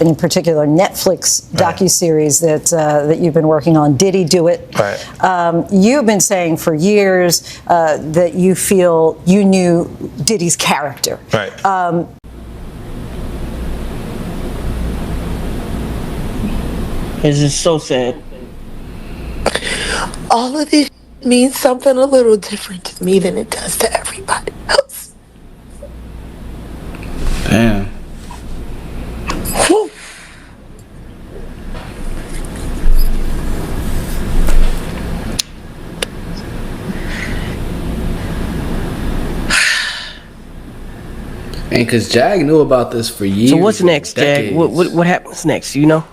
in particular Netflix docuseries that you've been working on. Diddy do it? Right. You've been saying for years that you feel you knew Diddy's character. Right. It's just so sad. All of this means something a little different to me than it does to everybody else. Damn. Whew. And because Jag knew about this for years. So what's next, Jag? What happens next, you know?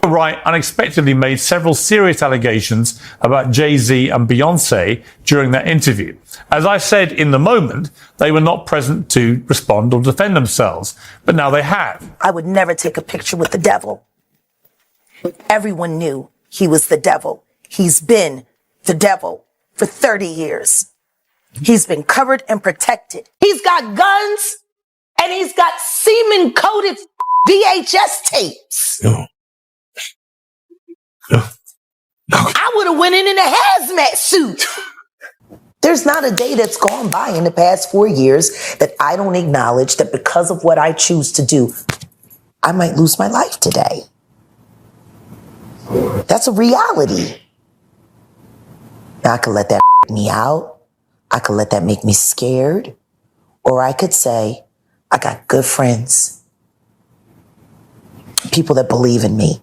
Wright unexpectedly made several serious allegations about Jay-Z and Beyonce during that interview. As I said in the moment, they were not present to respond or defend themselves, but now they have. I would never take a picture with the devil. Everyone knew he was the devil. He's been the devil for 30 years. He's been covered and protected. He's got guns and he's got semen-coated VHS tapes. No. I would have went in a hazmat suit. There's not a day that's gone by in the past 4 years that I don't acknowledge that because of what I choose to do, I might lose my life today. That's a reality. Now, I could let that me out. I could let that make me scared. Or I could say, I got good friends, people that believe in me.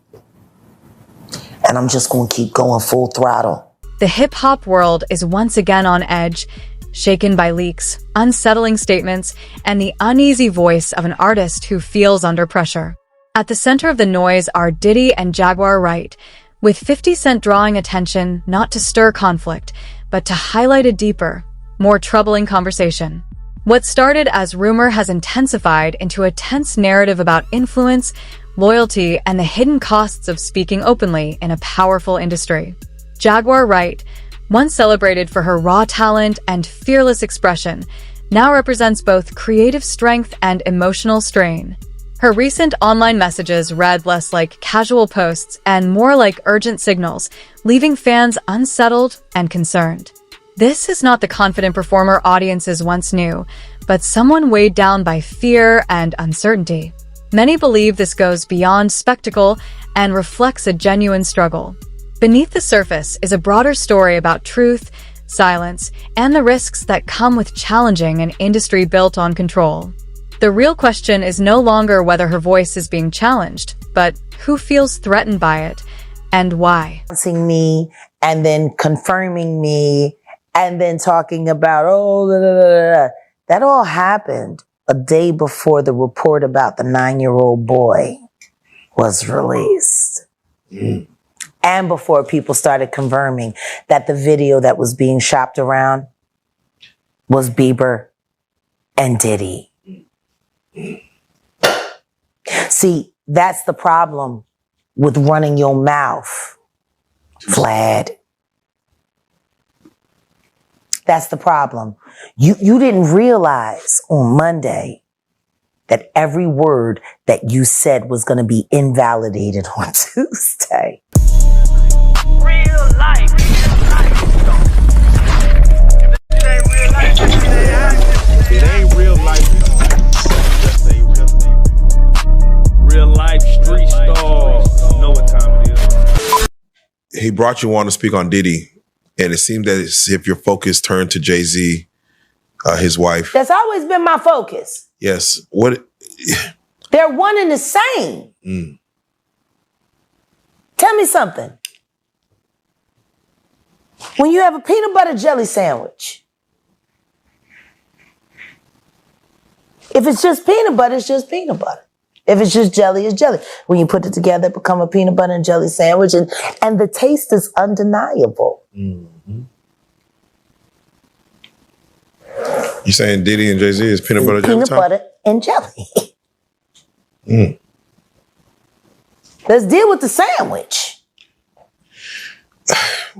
And I'm just going to keep going full throttle. The hip-hop world is once again on edge, shaken by leaks, unsettling statements, and the uneasy voice of an artist who feels under pressure. At the center of the noise are Diddy and Jaguar Wright, with 50 Cent drawing attention not to stir conflict, but to highlight a deeper, more troubling conversation. What started as rumor has intensified into a tense narrative about influence, loyalty, and the hidden costs of speaking openly in a powerful industry. Jaguar Wright, once celebrated for her raw talent and fearless expression, now represents both creative strength and emotional strain. Her recent online messages read less like casual posts and more like urgent signals, leaving fans unsettled and concerned. This is not the confident performer audiences once knew, but someone weighed down by fear and uncertainty. Many believe this goes beyond spectacle and reflects a genuine struggle. Beneath the surface is a broader story about truth, silence, and the risks that come with challenging an industry built on control. The real question is no longer whether her voice is being challenged, but who feels threatened by it and why. Me and then confirming me and then talking about, oh, da, da, da, da. That all happened a day before the report about the 9-year-old boy was released. And before people started confirming that the video that was being shopped around was Bieber and Diddy. See, that's the problem with running your mouth, Vlad. That's the problem. You didn't realize on Monday that every word that you said was going to be invalidated on Tuesday. Real life. It ain't real life. Just say real thing. Real life street stars. Know what time it is. He brought you on to speak on Diddy, and it seemed that as if your focus turned to Jay-Z, his wife. That's always been my focus. Yes. What? They're one and the same. Tell me something. When you have a peanut butter jelly sandwich, if it's just peanut butter, it's just peanut butter. If it's just jelly, it's jelly. When you put it together, it becomes a peanut butter and jelly sandwich, and the taste is undeniable. Mm-hmm. You saying Diddy and Jay-Z is peanut butter jelly? Peanut butter and jelly. Let's deal with the sandwich.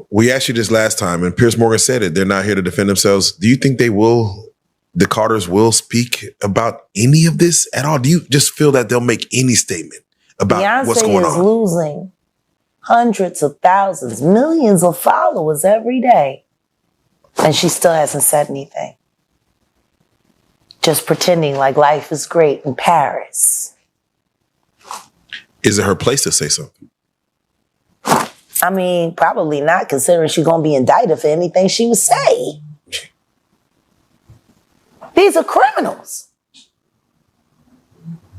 We asked you this last time, and Piers Morgan said it. They're not here to defend themselves. Do you think the Carters will speak about any of this at all? Do you just feel that they'll make any statement about Beyonce what's going is on. losing hundreds of thousands, millions of followers every day. And she still hasn't said anything. Just pretending like life is great in Paris. Is it her place to say something? I mean, probably not, considering she's going to be indicted for anything she would say. These are criminals.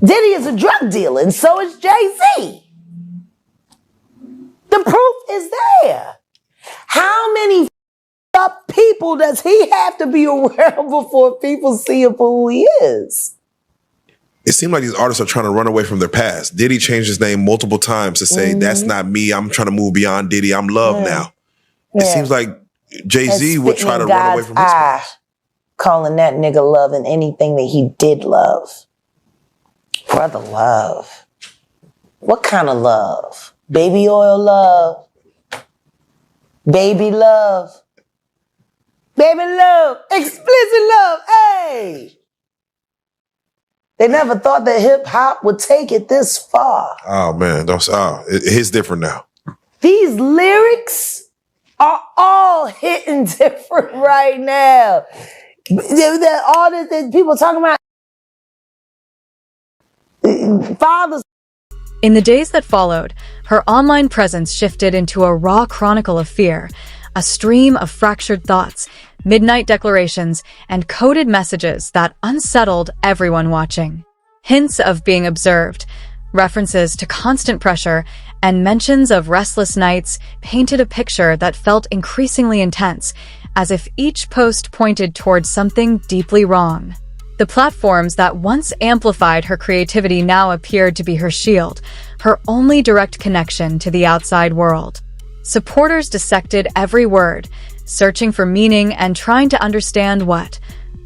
Diddy is a drug dealer, and so is Jay-Z. The proof is there. How many up people does he have to be around before people see him for who he is? It seems like these artists are trying to run away from their past. Diddy changed his name multiple times to say, that's not me. I'm trying to move beyond Diddy. I'm Love now. It seems like Jay-Z would try to run away from his past. Calling that nigga Love and anything that he did love. Brother Love. What kind of love? Baby oil love? Baby love? Baby love? Explicit love? Hey! They never thought that hip hop would take it this far. Oh man, it's different now. These lyrics are all hitting different right now. All the people talking about fathers. In the days that followed, her online presence shifted into a raw chronicle of fear, a stream of fractured thoughts, midnight declarations, and coded messages that unsettled everyone watching. Hints of being observed, references to constant pressure, and mentions of restless nights painted a picture that felt increasingly intense, as if each post pointed towards something deeply wrong. The platforms that once amplified her creativity now appeared to be her shield, her only direct connection to the outside world. Supporters dissected every word, searching for meaning and trying to understand what,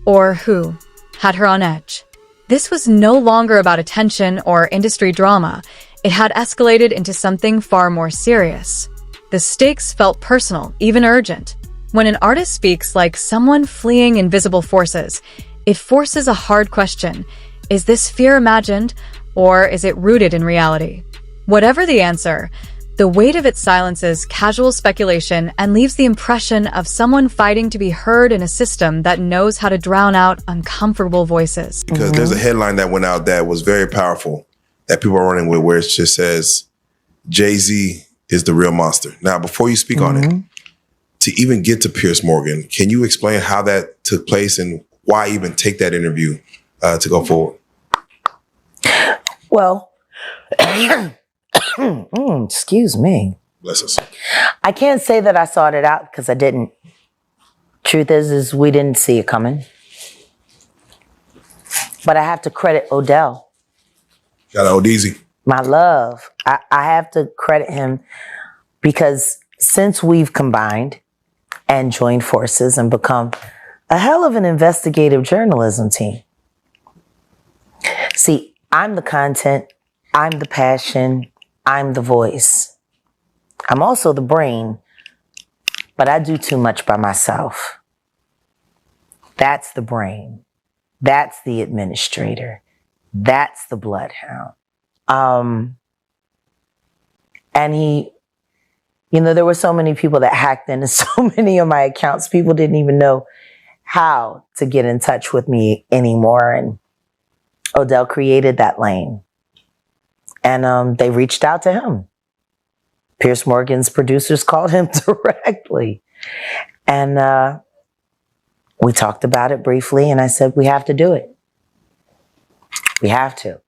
or who, had her on edge. This was no longer about attention or industry drama. It had escalated into something far more serious. The stakes felt personal, even urgent. When an artist speaks like someone fleeing invisible forces, it forces a hard question. Is this fear imagined, or is it rooted in reality? Whatever the answer, the weight of it silences casual speculation and leaves the impression of someone fighting to be heard in a system that knows how to drown out uncomfortable voices. Because there's a headline that went out that was very powerful that people are running with, where it just says, Jay-Z is the real monster. Now, before you speak on it, to even get to Piers Morgan, can you explain how that took place and why even take that interview to go forward? Well, excuse me. Bless us. I can't say that I sought it out because I didn't. Truth is we didn't see it coming. But I have to credit Odell. Shout out Odeezy. My love. I have to credit him because since we've combined and joined forces and become a hell of an investigative journalism team. See, I'm the content, I'm the passion, I'm the voice. I'm also the brain, but I do too much by myself. That's the brain. That's the administrator. That's the bloodhound. And he, there were so many people that hacked into so many of my accounts. People didn't even know how to get in touch with me anymore. And Odell created that lane. And they reached out to him. Piers Morgan's producers called him directly. And we talked about it briefly, and I said, we have to do it. We have to.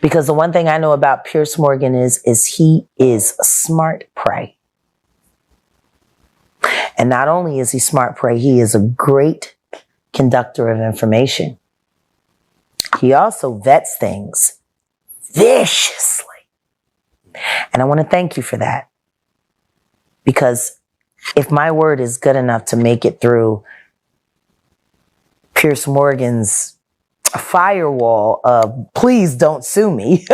Because the one thing I know about Piers Morgan is he is smart prey. And not only is he smart prey, he is a great conductor of information. He also vets things viciously. And I want to thank you for that. Because if my word is good enough to make it through Piers Morgan's firewall of please don't sue me,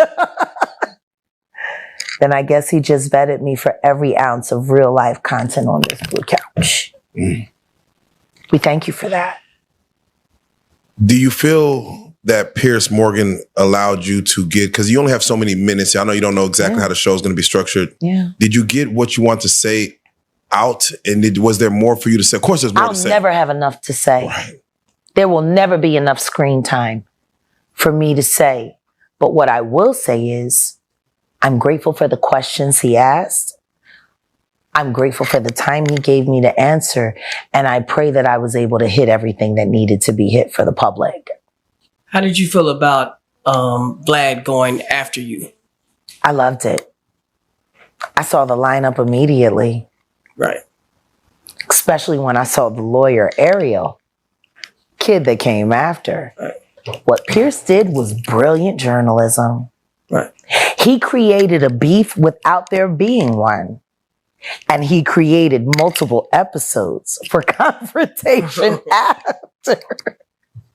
then I guess he just vetted me for every ounce of real life content on this blue couch. We thank you for that. Do you feel that Pierce Morgan allowed you to get? Because you only have so many minutes. I know you don't know exactly how the show is going to be structured. Yeah. Did you get what you want to say out? And was there more for you to say? Of course, there's more to say. I'll never have enough to say. Right. There will never be enough screen time for me to say. But what I will say is, I'm grateful for the questions he asked. I'm grateful for the time he gave me to answer. And I pray that I was able to hit everything that needed to be hit for the public. How did you feel about Vlad going after you? I loved it. I saw the lineup immediately. Right. Especially when I saw the lawyer, Ariel, kid that came after. Right. What Pierce did was brilliant journalism. Right. He created a beef without there being one. And he created multiple episodes for confrontation after.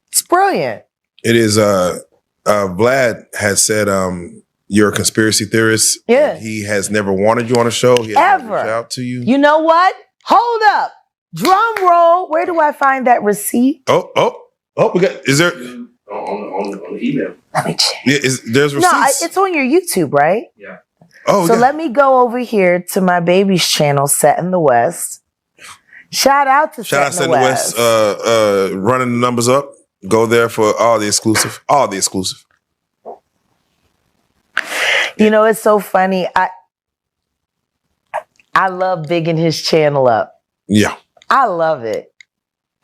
It's brilliant. It is. Vlad had said you're a conspiracy theorist. Yeah. He has never wanted you on a show. He has Ever. never reached out to you. You know what? Hold up. Drum roll. Where do I find that receipt? Oh, we got, is there? On the email. Let me check. Yeah, there's receipts? No, it's on your YouTube, right? Yeah. Oh, So yeah. let me go over here to my baby's channel, Set in the West. Shout out to Shout out Set to in the the West, West. running the numbers up. Go there for all the exclusive. All the exclusive. You know, it's so funny. I love bigging his channel up. Yeah. I love it.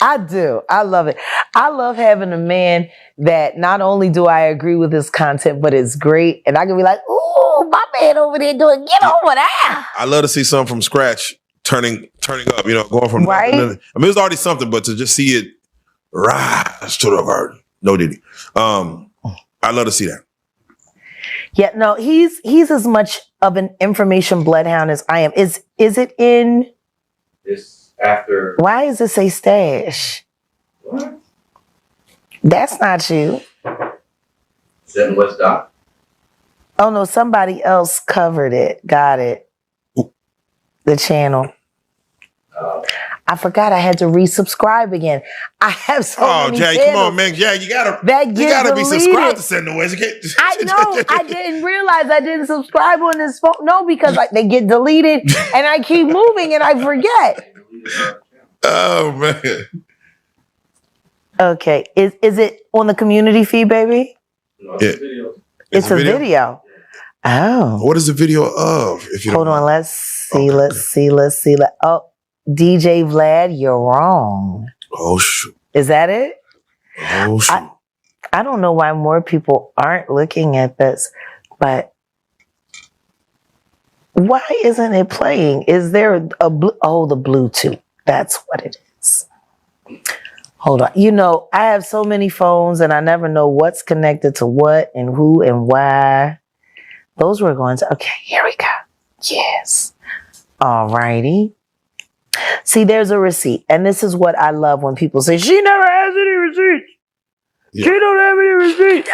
I do. I love it. I love having a man that not only do I agree with his content, but it's great. And I can be like, ooh, my man over there doing, get over there. I love to see something from scratch turning up, going from Right. I mean, it's already something, but to just see it rise to the garden. No Diddy. I love to see that. Yeah, no, he's as much of an information bloodhound as I am. Is it in? This after. Why does it say stash? What? That's not you. 7 West Dock. Oh no, somebody else covered it. Got it. The channel. I forgot I had to resubscribe again. I have so many Jag, channels. come on, man. Jag, you gotta That be deleted. subscribed to Send the West. I know. I didn't realize I didn't subscribe on this phone. No, because they get deleted and I keep moving and I forget. Oh man. Okay. Is it on the community feed, baby? No, it's a video. It's a video. Oh. What is the video of? If you Hold don't on. know? Let's see. Oh, DJ Vlad, you're wrong. Oh shoot. Is that it? Oh shoot. I don't know why more people aren't looking at this, but why isn't it playing? Is there a the Bluetooth? That's what it is. Hold on. I have so many phones and I never know what's connected to what and who and why. Those were going to, okay, here we go. Yes. All righty. See, there's a receipt. And this is what I love when people say, she never has any receipts. Yeah. She don't have any receipts.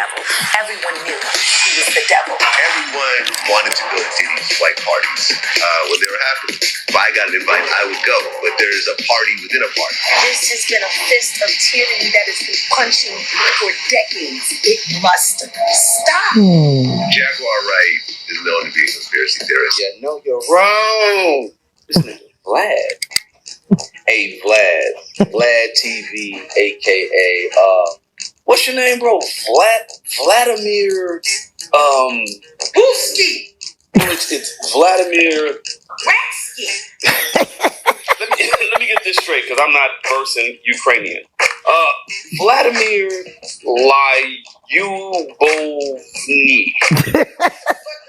Everyone knew he was the devil. Everyone wanted to go to Diddy's white parties when they were happening. If I got an invite, I would go. But there's a party within a party. This has been a fist of tyranny that has been punching for decades. It must stop. Jaguar Wright is known to be a conspiracy theorist. Yeah, no, you're wrong. This nigga Vlad. Hey, Vlad TV, aka what's your name, bro? Vladimir Booski. It's Vladimir let me get this straight, because I'm not person Ukrainian. Vladimir Lyubovny.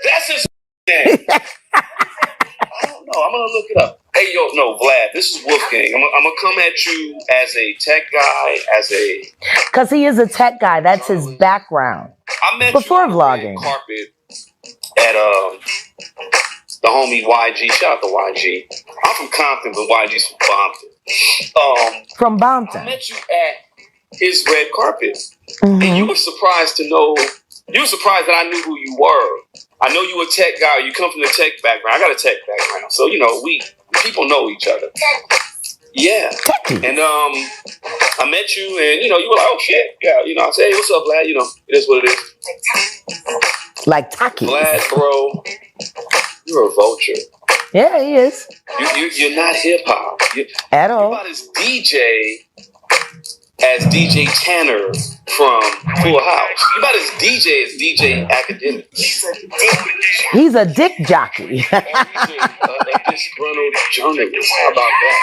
That's his name. I don't know. I'm gonna look it up. Hey, no, Vlad, this is Wolfgang. I'm gonna come at you as a tech guy, Because he is a tech guy. That's his background. I met Before you vlogging. on the carpet at the homie YG. Shout out to YG. I'm from Compton, but YG's from Bompton. From I Bompton. met you at his red carpet, and you were surprised to know. You were surprised that I knew who you were. I know you a tech guy. You come from the tech background. I got a tech background, so we people know each other. Yeah. And I met you, and you were like, "Oh shit, yeah." I said, "Hey, what's up, Vlad?" It is what it is. Like Taki. Vlad, bro, you're a vulture. Yeah, he is. You're not hip hop At all. You're about as DJ as DJ Tanner from Full House. You're about as DJ Academic. He's a dick jockey. A disgruntled journalist. How about that?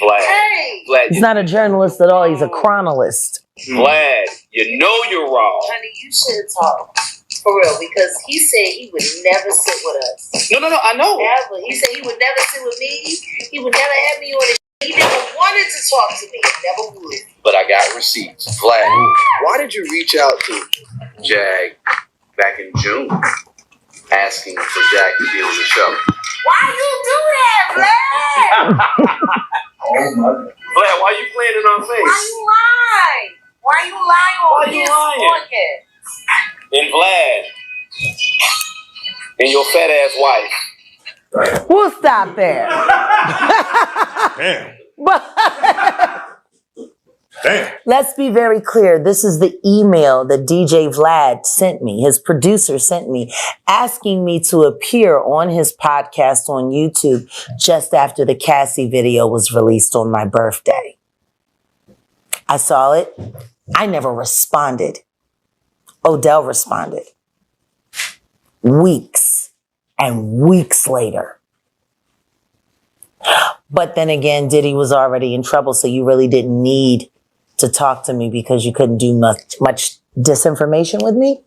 Vlad. He's not a journalist at all. He's a chronolist. Vlad, you know you're wrong. Honey, you should have talked. For real, because he said he would never sit with us. No, I know. Never. He said he would never sit with me. He would never have me on it. He never wanted to talk to me. Never would. But I got receipts. Vlad, why did you reach out to Jag back in June asking for Jag to be on the show? Why you do that, Vlad? Oh my God. Vlad, why you playing in our face? Why you lying? Why you lying on his podcast? And Vlad and your fat ass wife. We'll stop there. Damn. Let's be very clear. This is the email that DJ Vlad sent me, his producer sent me, asking me to appear on his podcast on YouTube just after the Cassie video was released on my birthday. I saw it. I never responded. Odell responded. Weeks and weeks later. But then again, Diddy was already in trouble, so you really didn't need to talk to me because you couldn't do much disinformation with me.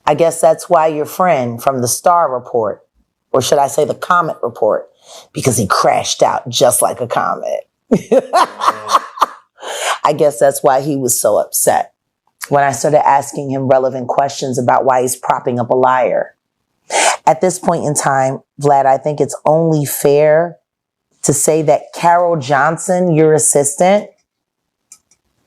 I guess that's why your friend from the Star Report, or should I say the Comet Report, because he crashed out just like a comet. I guess that's why he was so upset when I started asking him relevant questions about why he's propping up a liar. At this point in time, Vlad, I think it's only fair to say that Carol Johnson, your assistant,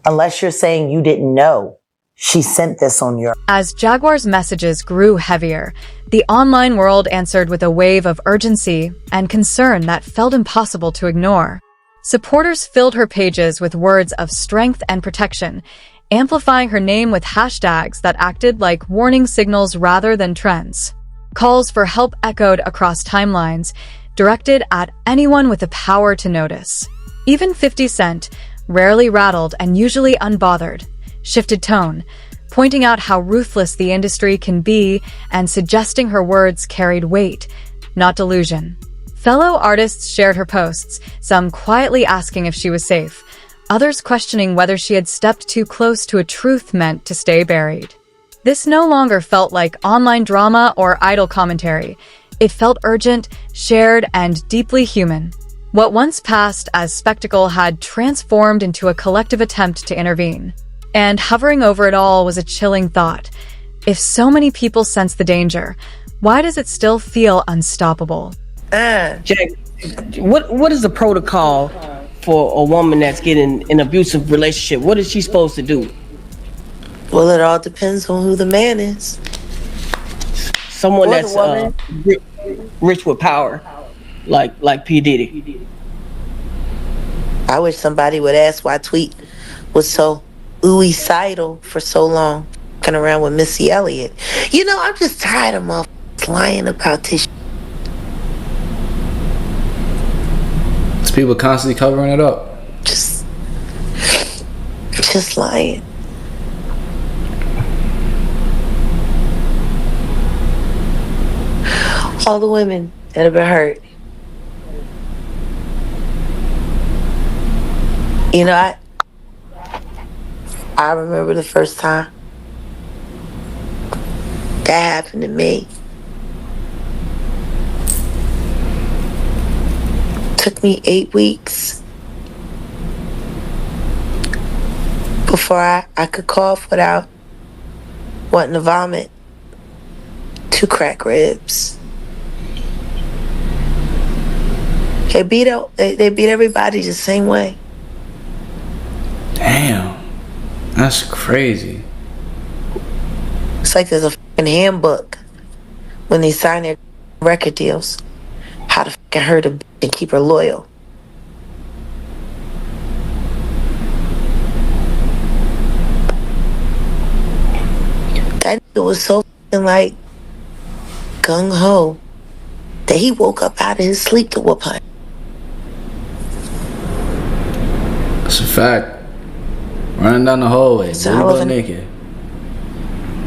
unless you're saying you didn't know, she sent this on your... As Jaguar's messages grew heavier, the online world answered with a wave of urgency and concern that felt impossible to ignore. Supporters filled her pages with words of strength and protection, amplifying her name with hashtags that acted like warning signals rather than trends. Calls for help echoed across timelines, directed at anyone with the power to notice. Even 50 Cent, rarely rattled and usually unbothered, shifted tone, pointing out how ruthless the industry can be and suggesting her words carried weight, not delusion. Fellow artists shared her posts, some quietly asking if she was safe, others questioning whether she had stepped too close to a truth meant to stay buried. This no longer felt like online drama or idle commentary. It felt urgent, shared, and deeply human. What once passed as spectacle had transformed into a collective attempt to intervene. And hovering over it all was a chilling thought. If so many people sense the danger, why does it still feel unstoppable? Jack, what is the protocol for a woman that's getting an abusive relationship? What is she supposed to do? Well, it all depends on who the man is. Someone Or the that's woman. rich with power, like P. Diddy. I wish somebody would ask why Tweet was so ooey-sidal for so long, fucking around with Missy Elliott. I'm just tired of motherfuckers lying about this. It's people constantly covering it up. Just lying. All the women that have been hurt. I remember the first time that happened to me. Took me 8 weeks before I could cough without wanting to vomit. 2 cracked ribs. They beat everybody the same way. Damn. That's crazy. It's like there's a fucking handbook when they sign their record deals. How to fucking hurt a bitch and keep her loyal. That nigga was so fucking like gung ho that he woke up out of his sleep to whoop her. That's a fact. Running down the hallway, butt naked.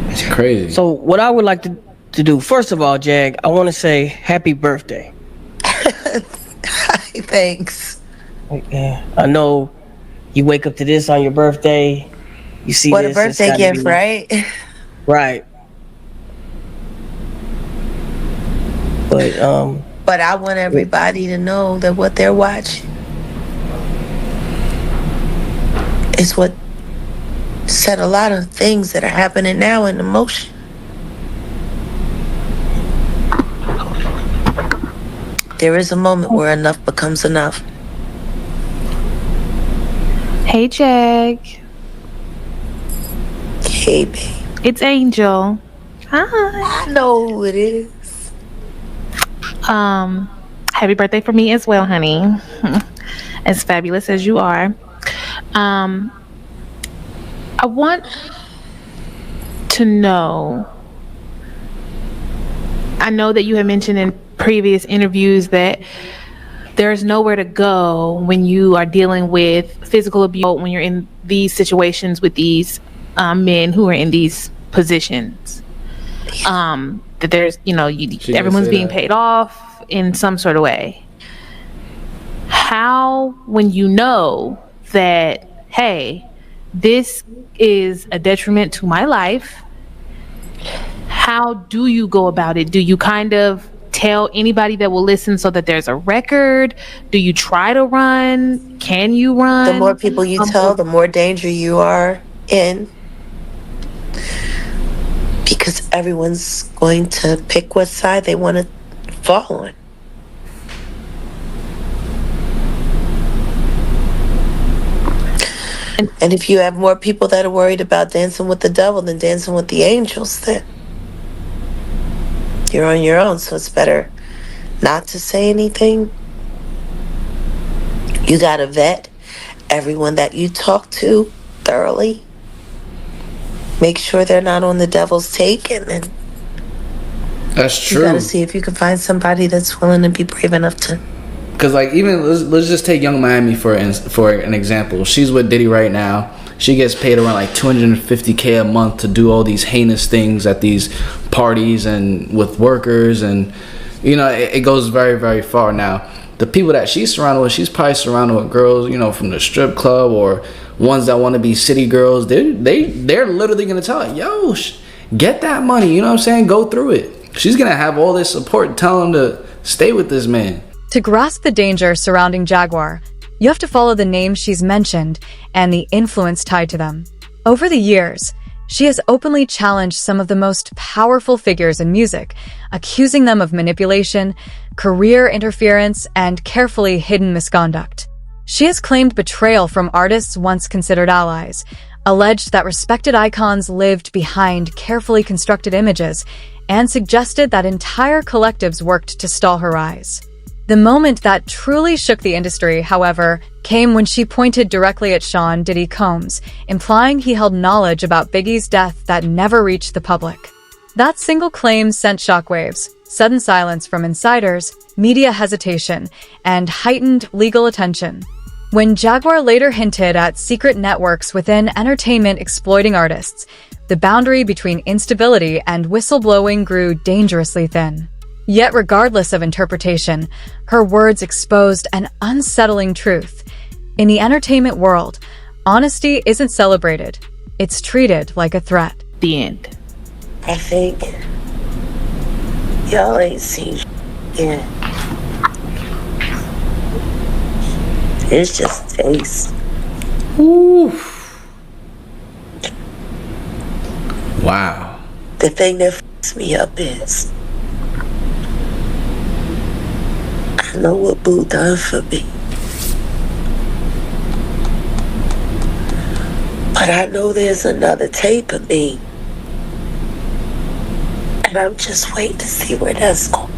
It's crazy. So what I would like to do, first of all, Jag, I want to say happy birthday. Thanks. Yeah, I know you wake up to this on your birthday. You see what this, a birthday gift, right? Right. But I want everybody to know that what they're watching is what set a lot of things that are happening now into motion. There is a moment where enough becomes enough. Hey, Jag. Hey, babe. It's Angel. Hi. I know who it is. Happy birthday for me as well, honey. As fabulous as you are. I want to know, I know that you have mentioned in previous interviews that there's nowhere to go when you are dealing with physical abuse, when you're in these situations with these men who are in these positions. That there's, everyone's being paid off in some sort of way. How, when you know that, hey, this is a detriment to my life, how do you go about it? Do you kind of tell anybody that will listen so that there's a record? Do you try to run? Can you run? The more people you tell, the more danger you are in. Because everyone's going to pick what side they want to fall on. And if you have more people that are worried about dancing with the devil than dancing with the angels, then you're on your own. So it's better not to say anything. You got to vet everyone that you talk to thoroughly. Make sure they're not on the devil's take, and then that's true. You got to see if you can find somebody that's willing to be brave enough to. Because like even let's just take Young Miami for an example. She's with Diddy right now. She gets paid around like $250K a month to do all these heinous things at these parties and with workers, and it goes very, very far. Now the people that she's surrounded with, she's probably surrounded with girls, from the strip club or ones that want to be city girls. They're literally gonna tell her, yo, get that money. You know what I'm saying? Go through it. She's gonna have all this support telling them to stay with this man. To grasp the danger surrounding Jaguar, you have to follow the names she's mentioned and the influence tied to them. Over the years, she has openly challenged some of the most powerful figures in music, accusing them of manipulation, career interference, and carefully hidden misconduct. She has claimed betrayal from artists once considered allies, alleged that respected icons lived behind carefully constructed images, and suggested that entire collectives worked to stall her rise. The moment that truly shook the industry, however, came when she pointed directly at Sean Diddy Combs, implying he held knowledge about Biggie's death that never reached the public. That single claim sent shockwaves, sudden silence from insiders, media hesitation, and heightened legal attention. When Jaguar later hinted at secret networks within entertainment exploiting artists, the boundary between instability and whistleblowing grew dangerously thin. Yet regardless of interpretation, her words exposed an unsettling truth. In the entertainment world, honesty isn't celebrated. It's treated like a threat. The end. I think y'all ain't seen yet. It's just taste. Ooh. Wow. The thing that fucks me up is I know what Boo done for me. But I know there's another tape of me. And I'm just waiting to see where that's going.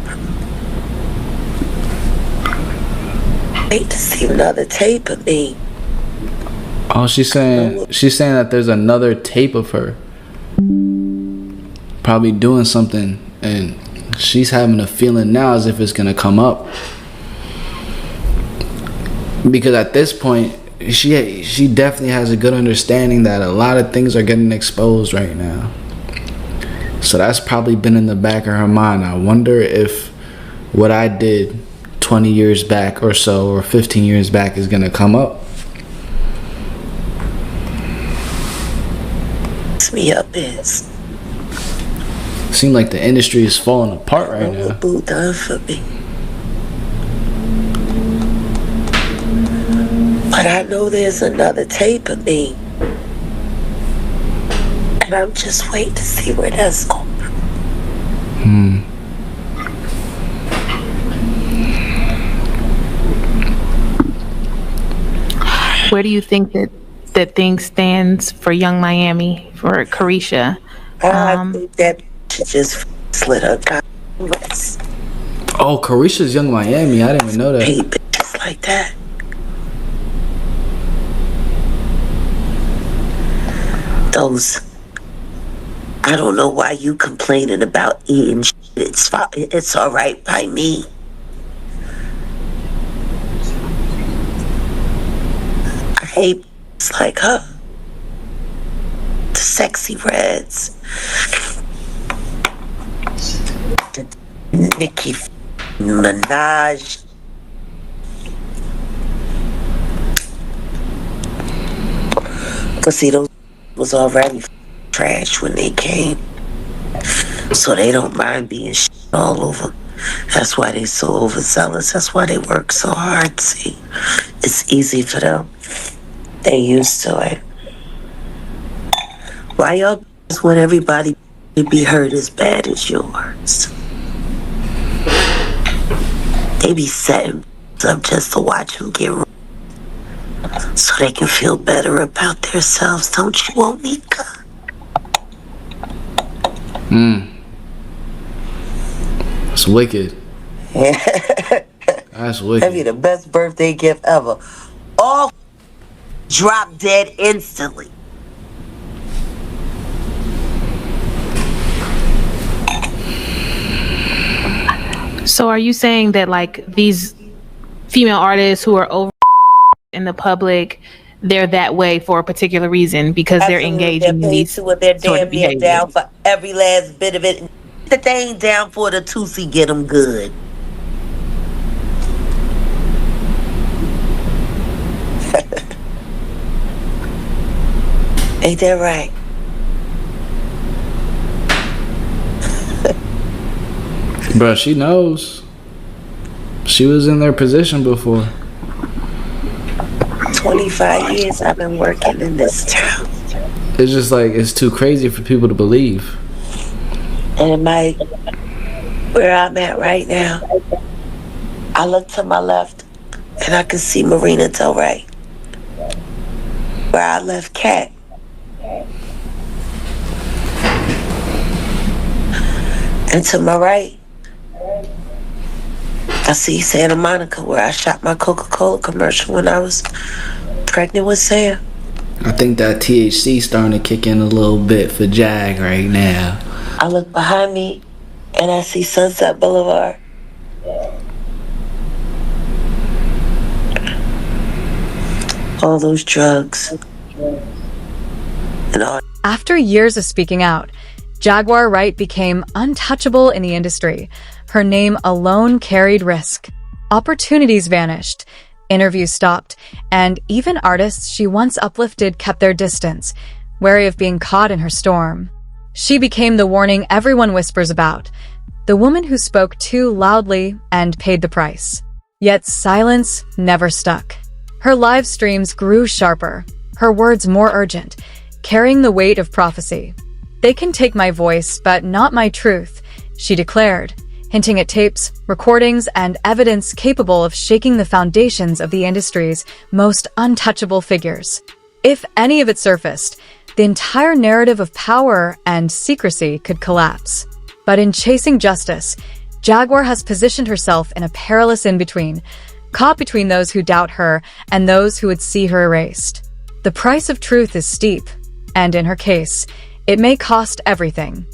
Wait to see another tape of me. Oh, she's saying that there's another tape of her. probably doing something, and she's having a feeling now as if it's gonna come up. Because at this point, she definitely has a good understanding that a lot of things are getting exposed right now. So that's probably been in the back of her mind. I wonder if what I did 20 years back or so, or 15 years back, is gonna come up. Me up is Seem like the industry is falling apart right now. boo done for me. But I know there's another tape of me. And I'm just waiting to see where that's going. Where do you think that thing stands for Young Miami, for Carisha? I think that she just slit her wrist. Oh, Carisha's Young Miami. I didn't even know that. Hate bitches like that. Those. I don't know why you complaining about eating shit. It's all right by me. I hate bitches like her. The sexy reds. The Nicki Minaj. But see, those was already trash when they came. So they don't mind being shit all over. That's why they so overzealous. That's why they work so hard. See, it's easy for them. They used to it. Why y'all want everybody to be hurt as bad as yours? They be setting up just to watch them get wrong, so they can feel better about themselves. Don't you want me? That's wicked. That's wicked. That'd be the best birthday gift ever. All drop dead instantly. So are you saying that like these female artists who are over in the public, they're that way for a particular reason because they're engaging in these to it. They're sort damn of near behaviors? down for every last bit of it. That they ain't down for the Tootsie get them good. Ain't that right? Bro, she knows. She was in their position before. 25 years I've been working in this town. It's just like, it's too crazy for people to believe. And where I'm at right now, I look to my left and I can see Marina Del Rey. Where I left Cat. And to my right, I see Santa Monica, where I shot my Coca-Cola commercial when I was pregnant with Sam. I think that THC starting to kick in a little bit for Jag right now. I look behind me and I see Sunset Boulevard. All those drugs and all. After years of speaking out, Jaguar Wright became untouchable in the industry. Her name alone carried risk. Opportunities vanished, interviews stopped, and even artists she once uplifted kept their distance, wary of being caught in her storm. She became the warning everyone whispers about, the woman who spoke too loudly and paid the price. Yet silence never stuck. Her live streams grew sharper, her words more urgent, carrying the weight of prophecy. "They can take my voice, but not my truth," she declared, hinting at tapes, recordings, and evidence capable of shaking the foundations of the industry's most untouchable figures. If any of it surfaced, the entire narrative of power and secrecy could collapse. But in chasing justice, Jaguar has positioned herself in a perilous in-between, caught between those who doubt her and those who would see her erased. The price of truth is steep, and in her case, it may cost everything.